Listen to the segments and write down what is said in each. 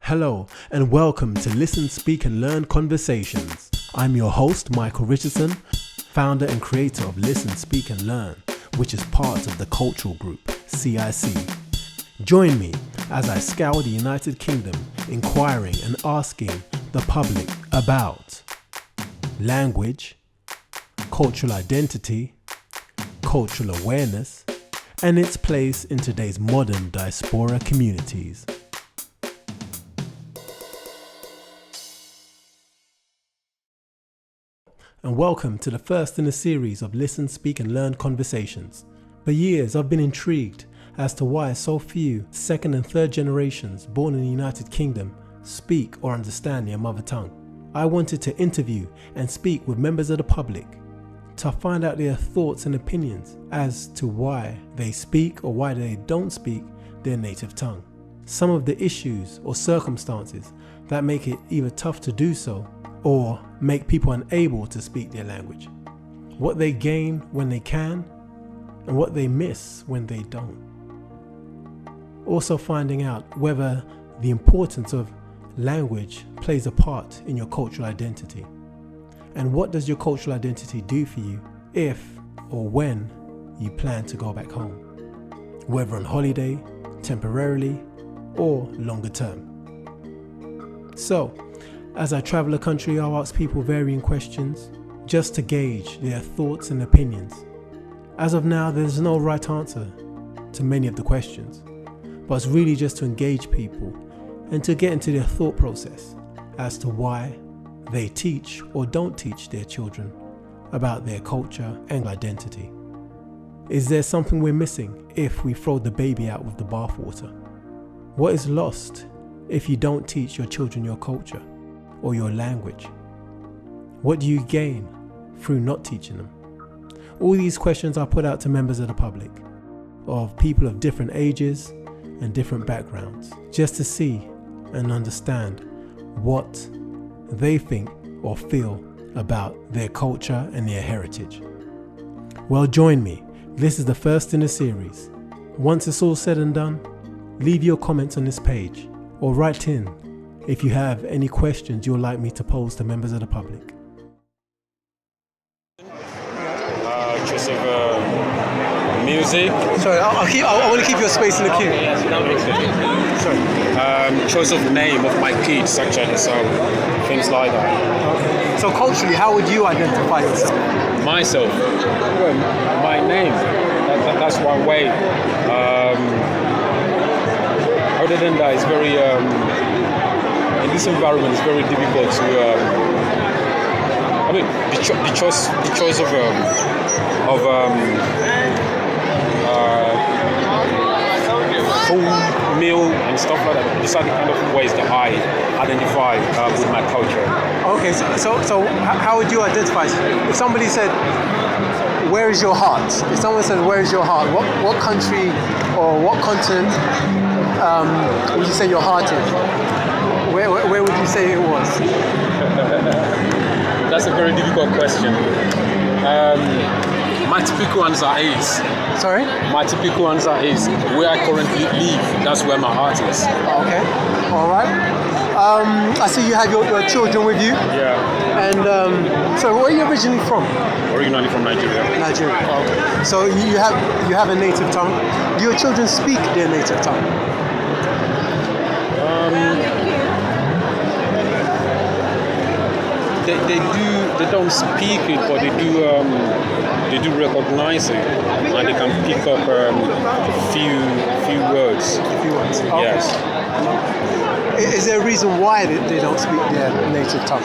Hello and welcome to Listen, Speak and Learn Conversations. I'm your host, Michael Richardson, founder and creator of Listen, Speak and Learn, which is part of the cultural group, CIC. Join me as I scour the United Kingdom, inquiring and asking the public about language, cultural identity, cultural awareness, and its place in today's modern diaspora communities. And welcome to the first in a series of Listen, Speak and Learn Conversations. For years I've been intrigued as to why so few second and third generations born in the United Kingdom speak or understand their mother tongue. I wanted to interview and speak with members of the public to find out their thoughts and opinions as to why they speak or why they don't speak their native tongue. Some of the issues or circumstances that make it either tough to do so or make people unable to speak their language. What they gain when they can and what they miss when they don't. Also finding out whether the importance of language plays a part in your cultural identity. And what does your cultural identity do for you if or when you plan to go back home? Whether on holiday, temporarily, or longer term. So, as I travel the country, I'll ask people varying questions just to gauge their thoughts and opinions. As of now, there's no right answer to many of the questions, but it's really just to engage people and to get into their thought process as to why they teach or don't teach their children about their culture and identity. Is there something we're missing if we throw the baby out with the bathwater? What is lost if you don't teach your children your culture or your language? What do you gain through not teaching them? All these questions are put out to members of the public, of people of different ages and different backgrounds, just to see and understand what they think or feel about their culture and their heritage. Well, join me. This is the first in a series. Once it's all said and done, leave your comments on this page or write in if you have any questions you'd like me to pose to members of the public. Choice of music. Sorry, I want to keep your space in the queue. Sorry. Choice of name of my kids, actually, so things like that. Okay. So culturally, how would you identify yourself? Myself? Well, my name. That's one way. Other than that, it's very... in this environment, it's very difficult to. The choice of food, meal, and stuff like that. These are the kind of ways that I identify with my culture. Okay, so how would you identify? If somebody said, "Where is your heart?" If someone said, "Where is your heart?" What country or what continent would you say your heart is? Where would you say it was? That's a very difficult question. My typical answer is... Sorry? My typical answer is where I currently live. That's where my heart is. Okay. All right. I see you have your children with you. Yeah. And so where are you originally from? Originally from Nigeria. Nigeria. Okay. So you have a native tongue. Do your children speak their native tongue? They don't speak it, but they do recognize it, and they can pick up a few words. A few words. Okay. Yes. Is there a reason why they don't speak their native tongue?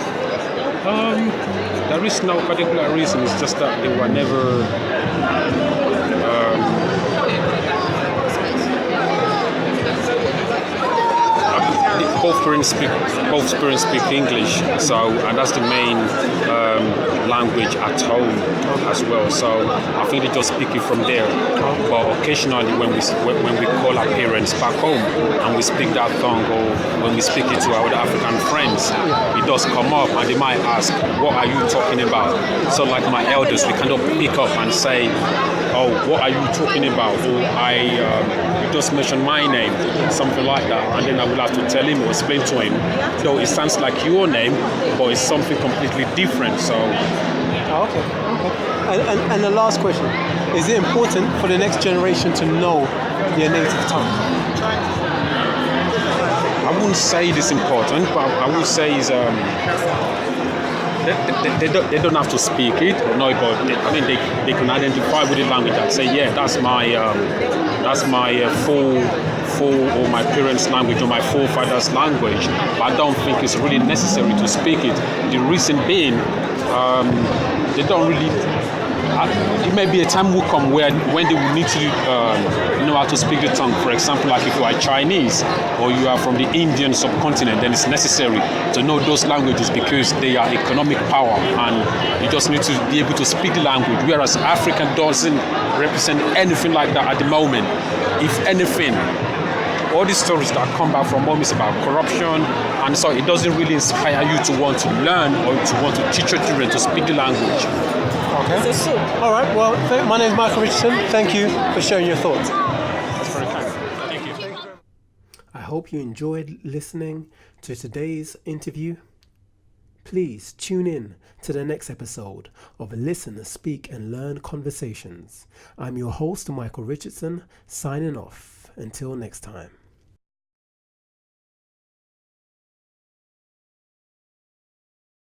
There is no particular reason. It's just that they were never. Both parents speak English, so and that's the main language at home as well. So I think they just speak it from there. But occasionally, when we call our parents back home and we speak that tongue, or when we speak it to our other African friends, it does come up, and they might ask, "What are you talking about?" So, like my elders, we kind of pick up and say, "Oh, what are you talking about?" Or just mention my name, something like that, and then I will have to tell him or explain to him, though it sounds like your name, but it's something completely different. So. Okay. And the last question, is it important for the next generation to know their native tongue? I wouldn't say it is important, but I would say is they don't have to speak it or know it, but they can identify with the language and say, yeah, that's my full or my parents' language or my forefathers' language. But I don't think it's really necessary to speak it. The reason being, they don't really. It may be a time will come when they will need to know how to speak the tongue. For example, like if you are Chinese or you are from the Indian subcontinent, then it's necessary to know those languages because they are economic power and you just need to be able to speak the language. Whereas African doesn't represent anything like that at the moment. If anything, all these stories that come back from home is about corruption, and so it doesn't really inspire you to want to learn or to want to teach your children to speak the language. Okay. All right. Well, my name is Michael Richardson. Thank you for sharing your thoughts. That's very kind. Thank you. I hope you enjoyed listening to today's interview. Please tune in to the next episode of Listen, Speak and Learn Conversations. I'm your host, Michael Richardson, signing off. Until next time.